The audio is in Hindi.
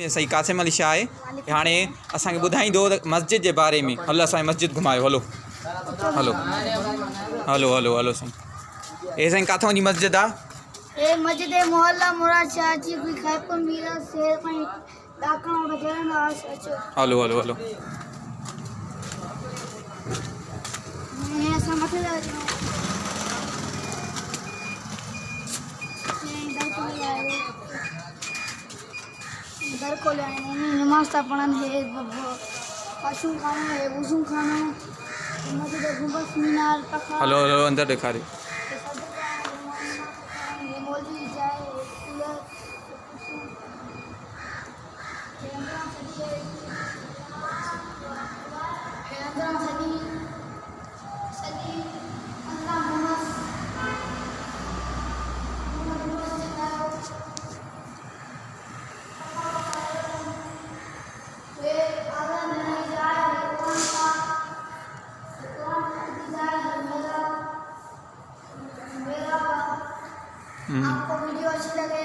सही कासिम अली शाह है हाणे असांखे ॿुधाईंदो मस्जिद के बारे में। हलो असांजी मस्जिद घुमायो। Hello hello hello hello hello साईं। ए साईं काथों जी मस्जिद आ? ए मस्जिद मोहल्ला मुराद शाह जी खैरपुर मिर्स से पई डाकण वजन आस अचो। हलो हलो हलो मैं ऐसा मथे जा घर को ले नमाज ता पढ़न है वाशरूम खाना है वजू खाना मस्जिद गुंबद मीनार पखा। हलो हलो अंदर दिखारे। मौलवी जाए आपको वीडियो अच्छी लगे